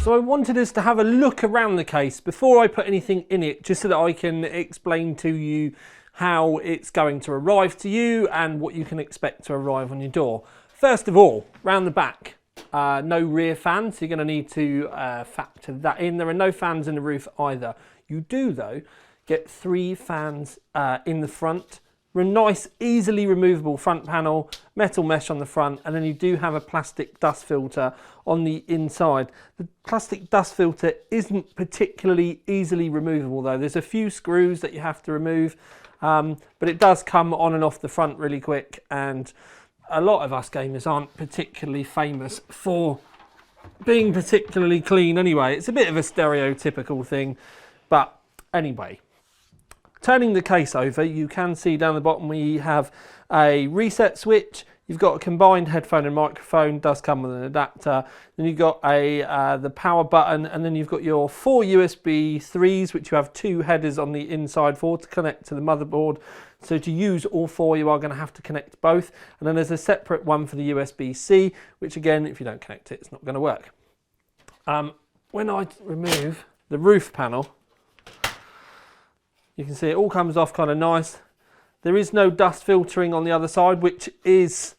So I wanted us to have a look around the case before I put anything in it, just so that I can explain to you how it's going to arrive to you and what you can expect to arrive on your door. First of all, round the back, no rear fans, so you're going to need to factor that in. There are no fans in the roof either. You do, though, get 3 fans in the front. A nice, easily removable front panel, metal mesh on the front, and then you do have a plastic dust filter on the inside. The plastic dust filter isn't particularly easily removable though. There's a few screws that you have to remove, but it does come on and off the front really quick, and a lot of us gamers aren't particularly famous for being particularly clean anyway. It's a bit of a stereotypical thing, but anyway. Turning the case over, you can see down the bottom we have a reset switch. You've got a combined headphone and microphone, does come with an adapter. Then you've got the power button, and then you've got your 4 USB 3s, which you have 2 headers on the inside for to connect to the motherboard. So to use all 4, you are going to have to connect both. And then there's a separate one for the USB-C, which again, if you don't connect it, it's not going to work. When I remove the roof panel, you can see it all comes off kind of nice. There is no dust filtering on the other side, which is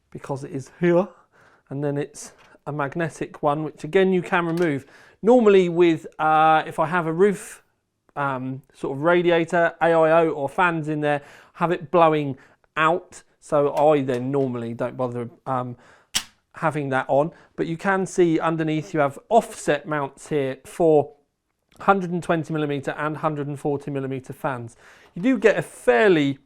because it is here. And then it's a magnetic one, which again you can remove. Normally with, if I have a roof sort of radiator, AIO or fans in there, have it blowing out. So I then normally don't bother having that on. But you can see underneath you have offset mounts here for 120mm and 140mm fans. You do get a fairly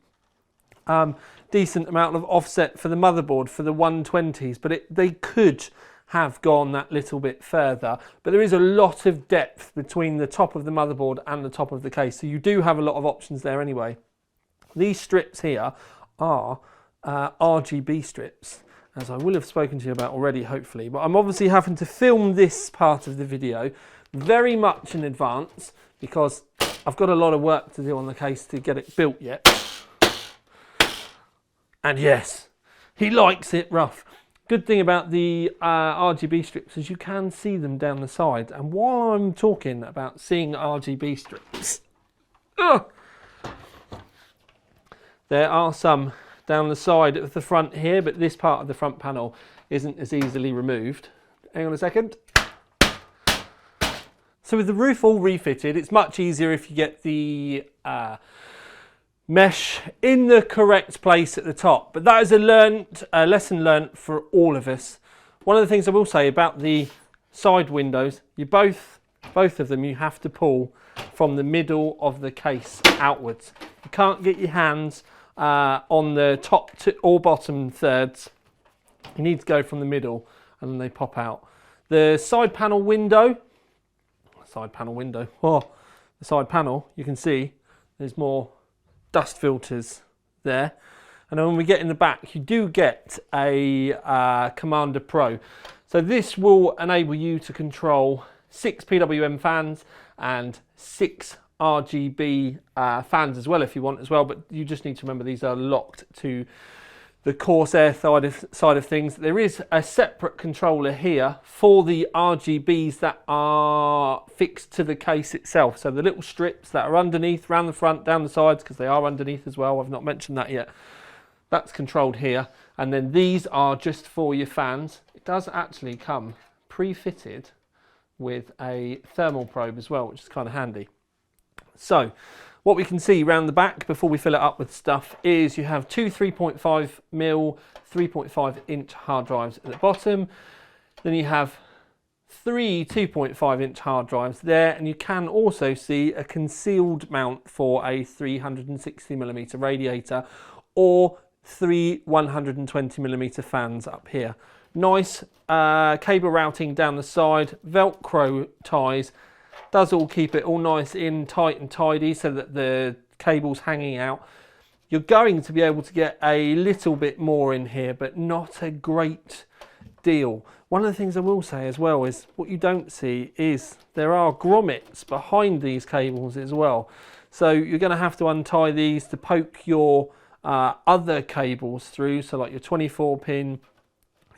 decent amount of offset for the motherboard for the 120s, but they could have gone that little bit further. But there is a lot of depth between the top of the motherboard and the top of the case, so you do have a lot of options there anyway. These strips here are RGB strips, as I will have spoken to you about already, hopefully, but I'm obviously having to film this part of the video very much in advance because I've got a lot of work to do on the case to get it built yet. And yes, he likes it rough. Good thing about the RGB strips is you can see them down the side. And while I'm talking about seeing RGB strips, there are some down the side of the front here, but this part of the front panel isn't as easily removed. Hang on a second. So with the roof all refitted, it's much easier if you get the mesh in the correct place at the top. But that is a lesson learnt for all of us. One of the things I will say about the side windows, you both of them, you have to pull from the middle of the case outwards. You can't get your hands on the top or bottom thirds. You need to go from the middle and then they pop out. The side panel window, the side panel, you can see there's more dust filters there. And then when we get in the back, you do get a Commander Pro. So this will enable you to control 6 PWM fans and 6 RGB fans as well if you want as well, but you just need to remember these are locked to the Corsair side of things. There is a separate controller here for the RGBs that are fixed to the case itself. So the little strips that are underneath, around the front, down the sides, because they are underneath as well. I've not mentioned that yet. That's controlled here. And then these are just for your fans. It does actually come pre-fitted with a thermal probe as well, which is kind of handy. So what we can see around the back before we fill it up with stuff is you have 2 3.5mm, 3.5-inch hard drives at the bottom. Then you have 3 2.5-inch hard drives there, and you can also see a concealed mount for a 360mm radiator or 3 120mm fans up here. Nice cable routing down the side, Velcro ties. Does all keep it all nice in tight and tidy so that the cable's hanging out. You're going to be able to get a little bit more in here, but not a great deal. One of the things I will say as well is what you don't see is there are grommets behind these cables as well. So you're going to have to untie these to poke your other cables through, so like your 24-pin,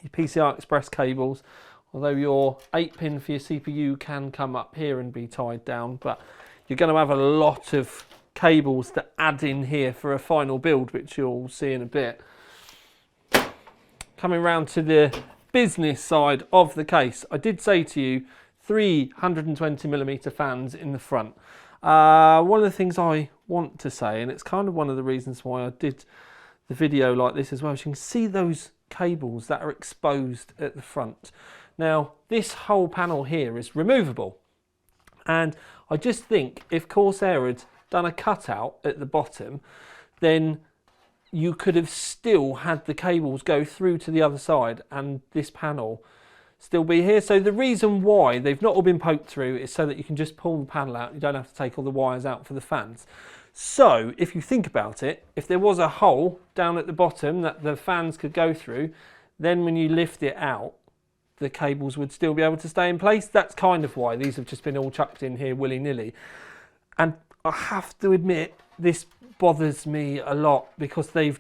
your PCI Express cables. although your 8-pin for your CPU can come up here and be tied down, but you're going to have a lot of cables to add in here for a final build, which you'll see in a bit. Coming round to the business side of the case, I did say to you 320mm fans in the front. One of the things I want to say, and it's kind of one of the reasons why I did the video like this as well, is you can see those cables that are exposed at the front. Now, this whole panel here is removable, and I just think if Corsair had done a cutout at the bottom, then you could have still had the cables go through to the other side and this panel still be here. So the reason why they've not all been poked through is so that you can just pull the panel out. You don't have to take all the wires out for the fans. So if you think about it, if there was a hole down at the bottom that the fans could go through, then when you lift it out, the cables would still be able to stay in place. That's kind of why these have just been all chucked in here willy-nilly. And I have to admit, this bothers me a lot because they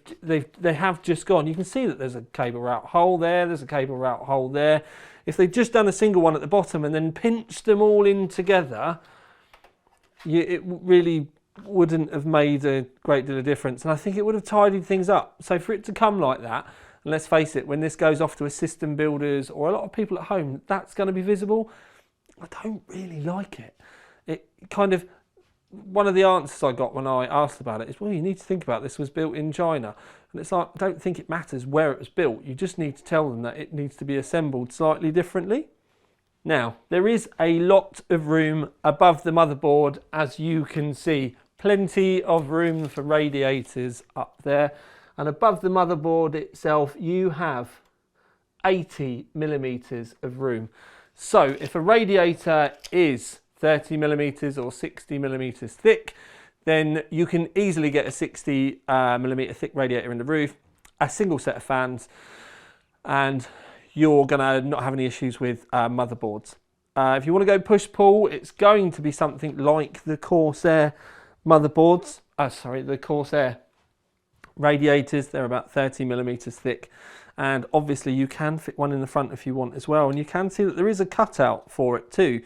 have just gone. You can see that there's a cable route hole there, there's a cable route hole there. If they'd just done a single one at the bottom and then pinched them all in together, it really wouldn't have made a great deal of difference. And I think it would have tidied things up. So for it to come like that, and let's face it, when this goes off to a system builders or a lot of people at home, that's going to be visible. I don't really like it. It kind of, one of the answers I got when I asked about it is, well, you need to think about this was built in China. And it's like, I don't think it matters where it was built. You just need to tell them that it needs to be assembled slightly differently. Now, there is a lot of room above the motherboard, as you can see. Plenty of room for radiators up there. And above the motherboard itself, you have 80mm of room. So if a radiator is 30mm or 60mm thick, then you can easily get a 60mm thick radiator in the roof, a single set of fans, and you're going to not have any issues with motherboards. If you want to go push-pull, it's going to be something like the Corsair motherboards, the Corsair radiators. They're about 30mm thick, and obviously you can fit one in the front if you want as well, and you can see that there is a cutout for it too.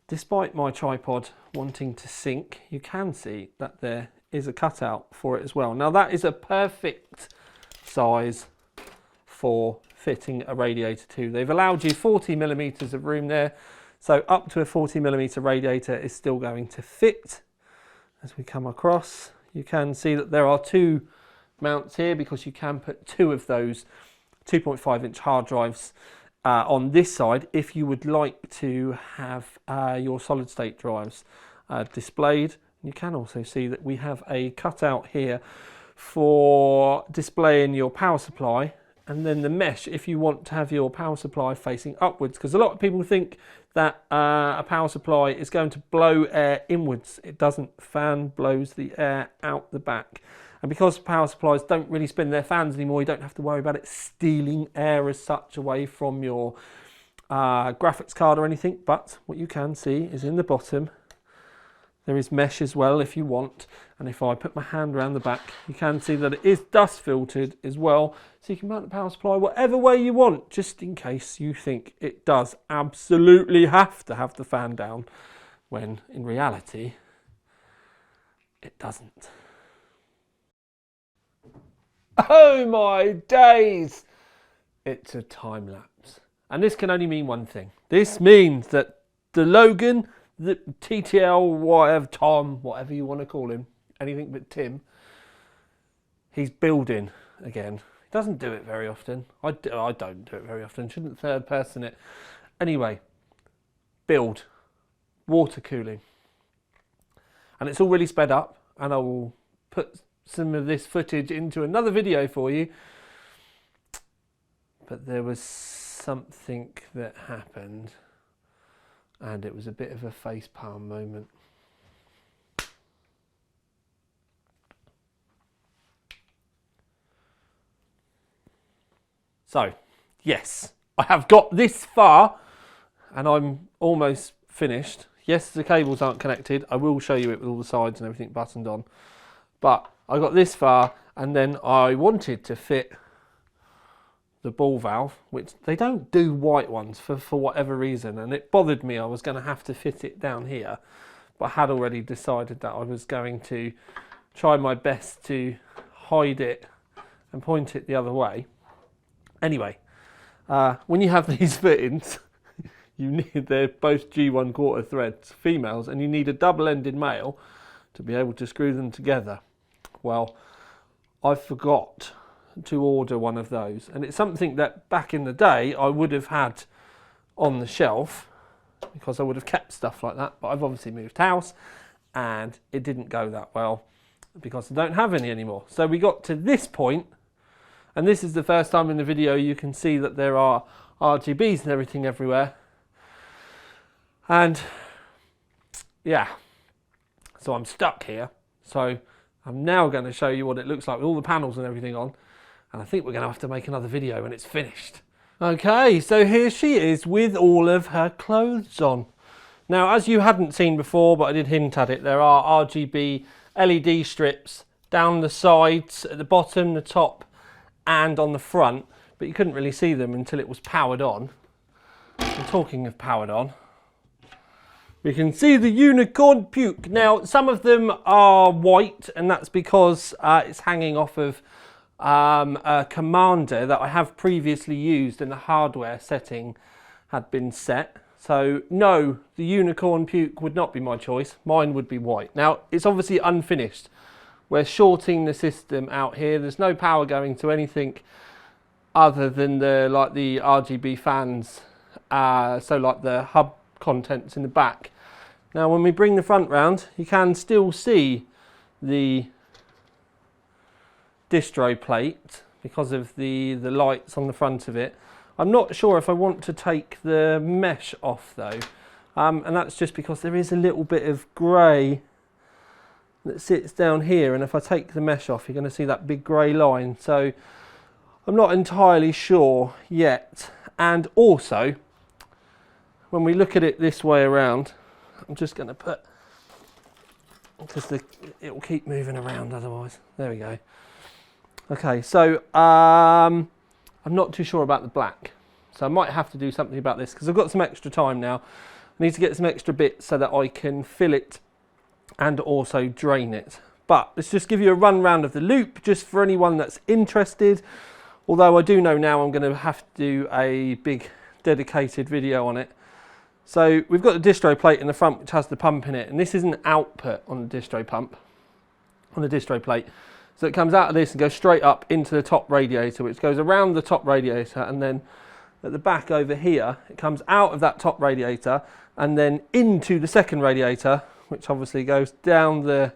Despite my tripod wanting to sink, you can see that there is a cutout for it as well. Now that is a perfect size for fitting a radiator too. They've allowed you 40mm of room there, so up to a 40mm radiator is still going to fit. As we come across, you can see that there are two mounts here because you can put two of those 2.5-inch hard drives on this side if you would like to have your solid state drives displayed. You can also see that we have a cutout here for displaying your power supply, and then the mesh if you want to have your power supply facing upwards, because a lot of people think that a power supply is going to blow air inwards. It doesn't. Fan blows the air out the back. And because power supplies don't really spin their fans anymore, you don't have to worry about it stealing air as such away from your graphics card or anything. But what you can see is in the bottom, there is mesh as well if you want. And if I put my hand around the back, you can see that it is dust filtered as well. So you can mount the power supply whatever way you want, just in case you think it does absolutely have to have the fan down, when in reality, it doesn't. Oh my days! It's a time lapse. And this can only mean one thing. This means that the Logan, the TTL, whatever, Tom, whatever you want to call him, anything but Tim, he's building again. He doesn't do it very often. I don't do it very often. Shouldn't third person it. Anyway, build, water cooling. And it's all really sped up, and I will put some of this footage into another video for you, but there was something that happened and it was a bit of a facepalm moment. So yes, I have got this far and I'm almost finished. Yes, the cables aren't connected. I will show you it with all the sides and everything buttoned on, but I got this far, and then I wanted to fit the ball valve, which they don't do white ones for whatever reason, and it bothered me. I was going to have to fit it down here, but I had already decided that I was going to try my best to hide it and point it the other way. Anyway, when you have these fittings, they're both G1/4 threads, females, and you need a double-ended male to be able to screw them together. Well, I forgot to order one of those, and it's something that back in the day I would have had on the shelf because I would have kept stuff like that, but I've obviously moved house and it didn't go that well because I don't have any anymore. So we got to this point, and this is the first time in the video you can see that there are RGBs and everything everywhere. And yeah, so I'm stuck here. So I'm now going to show you what it looks like with all the panels and everything on. And I think we're going to have to make another video when it's finished. Okay, so here she is with all of her clothes on. Now, as you hadn't seen before, but I did hint at it, there are RGB LED strips down the sides, at the bottom, the top, and on the front. But you couldn't really see them until it was powered on. And talking of powered on, we can see the unicorn puke. Now, some of them are white, and that's because it's hanging off of a commander that I have previously used, and the hardware setting had been set. So no, the unicorn puke would not be my choice. Mine would be white. Now, it's obviously unfinished. We're shorting the system out here. There's no power going to anything other than the RGB fans, so like the hub contents in the back. Now, when we bring the front round, you can still see the distro plate because of the lights on the front of it. I'm not sure if I want to take the mesh off though, and that's just because there is a little bit of grey that sits down here, and if I take the mesh off, you're going to see that big grey line. So I'm not entirely sure yet. And also, when we look at it this way around, I'm just going to put, because it will keep moving around otherwise. There we go. Okay, so I'm not too sure about the black, so I might have to do something about this because I've got some extra time now. I need to get some extra bits so that I can fill it and also drain it. But let's just give you a run round of the loop just for anyone that's interested, although I do know now I'm going to have to do a big dedicated video on it. So we've got the distro plate in the front which has the pump in it, and this is an output on the distro pump, on the distro plate. So it comes out of this and goes straight up into the top radiator, which goes around the top radiator, and then at the back over here, it comes out of that top radiator and then into the second radiator, which obviously goes down the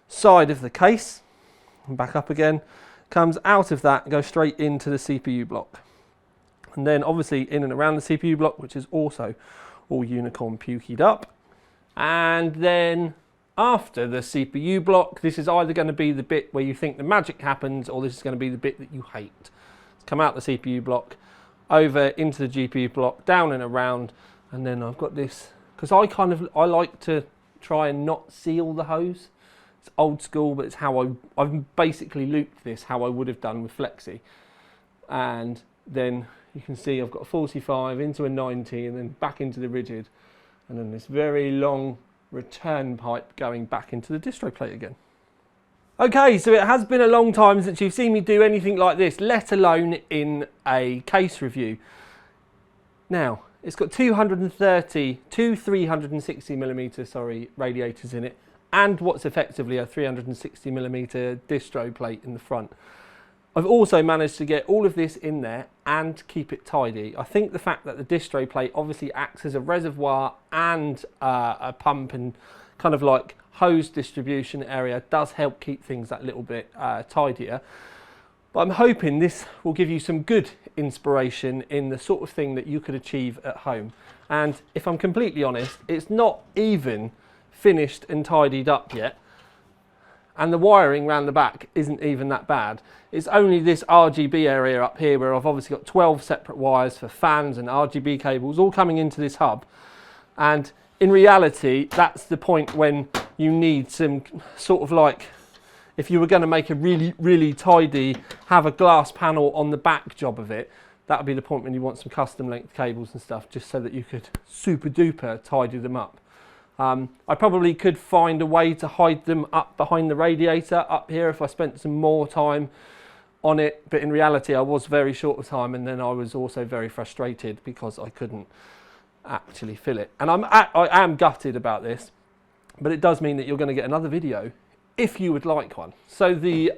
side of the case and back up again, comes out of that and goes straight into the CPU block. And then obviously in and around the CPU block, which is also all unicorn pukeyed up. And then after the CPU block, this is either going to be the bit where you think the magic happens, or this is going to be the bit that you hate. It's come out the CPU block, over into the GPU block, down and around, and then I've got this, because I like to try and not seal the hose. It's old school, but it's how I've basically looped this how I would have done with Flexi. And then you can see I've got a 45 into a 90 and then back into the rigid, and then this very long return pipe going back into the distro plate again. Okay, so it has been a long time since you've seen me do anything like this, let alone in a case review. Now, it's got two 360mm radiators in it, and what's effectively a 360mm distro plate in the front. I've also managed to get all of this in there and keep it tidy. I think the fact that the distro plate obviously acts as a reservoir and a pump and kind of like hose distribution area does help keep things that little bit tidier. But I'm hoping this will give you some good inspiration in the sort of thing that you could achieve at home. And if I'm completely honest, it's not even finished and tidied up yet. And the wiring around the back isn't even that bad. It's only this RGB area up here where I've obviously got 12 separate wires for fans and RGB cables all coming into this hub. And in reality, that's the point when you need some sort of like if you were going to make a really tidy, have a glass panel on the back job of it, that would be the point when you want some custom length cables and stuff, just so that you could super duper tidy them up. I probably could find a way to hide them up behind the radiator up here if I spent some more time on it, but in reality I was very short of time, and then I was also very frustrated because I couldn't actually fill it. And I am gutted about this, but it does mean that you're going to get another video if you would like one. So the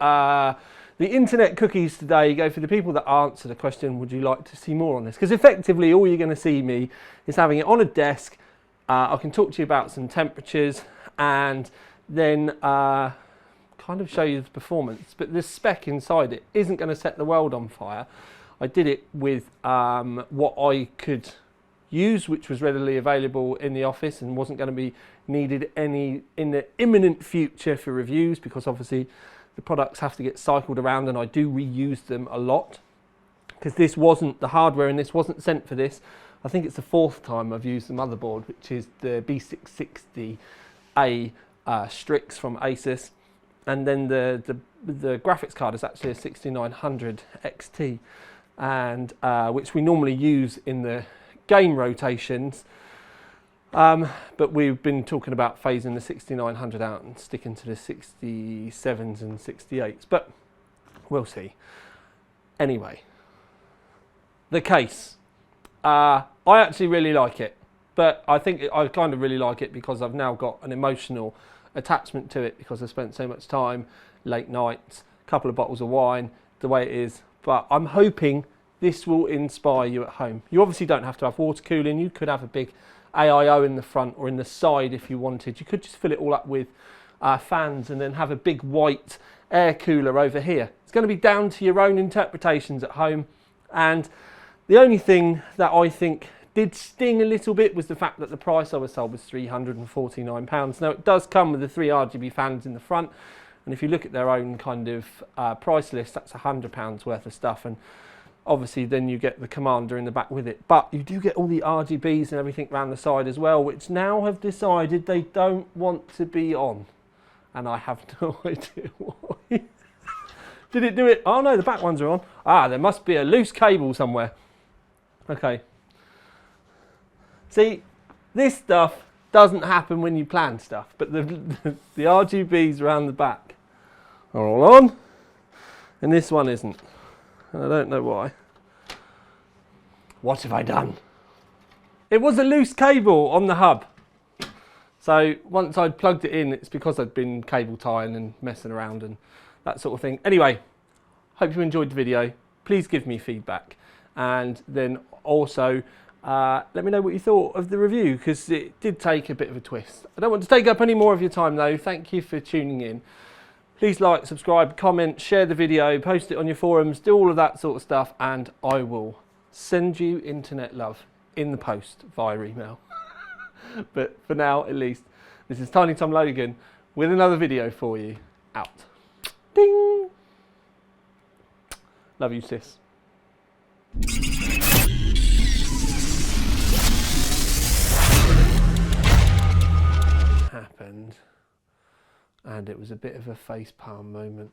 internet cookies today go for the people that answer the question, would you like to see more on this? Because effectively all you're going to see me is having it on a desk. I can talk to you about some temperatures and then kind of show you the performance, but the spec inside it isn't going to set the world on fire. I did it with what I could use, which was readily available in the office and wasn't going to be needed any in the imminent future for reviews, because obviously the products have to get cycled around and I do reuse them a lot, because this wasn't the hardware and this wasn't sent for this. I think it's the 4th time I've used the motherboard, which is the B660A Strix from Asus, and then the graphics card is actually a 6900 XT, and which we normally use in the game rotations, but we've been talking about phasing the 6900 out and sticking to the 67s and 68s, but we'll see. Anyway, the case. I actually really like it, but I think I kind of really like it because I've now got an emotional attachment to it, because I spent so much time, late nights, a couple of bottles of wine, the way it is. But I'm hoping this will inspire you at home. You obviously don't have to have water cooling. You could have a big AIO in the front or in the side if you wanted. You could just fill it all up with fans and then have a big white air cooler over here. It's going to be down to your own interpretations at home. And the only thing that I think did sting a little bit was the fact that the price I was sold was £349. Now it does come with the 3 RGB fans in the front, and if you look at their own kind of price list, that's £100 worth of stuff, and obviously then you get the Commander in the back with it. But you do get all the RGBs and everything around the side as well, which now have decided they don't want to be on, and I have no idea why. Did it do it? Oh no, the back ones are on. Ah, there must be a loose cable somewhere. Okay. See, this stuff doesn't happen when you plan stuff, but the RGBs around the back are all on, and this one isn't. And I don't know why. What have I done? It was a loose cable on the hub. So once I'd plugged it in, it's because I'd been cable tying and messing around and that sort of thing. Anyway, hope you enjoyed the video. Please give me feedback, and then also let me know what you thought of the review, because it did take a bit of a twist. I don't want to take up any more of your time though. Thank you for tuning in. Please like, subscribe, comment, share the video, post it on your forums, do all of that sort of stuff, and I will send you internet love in the post via email. But for now, at least, this is Tiny Tom Logan with another video for you. Out. Ding! Love you, sis. Happened, and it was a bit of a facepalm moment.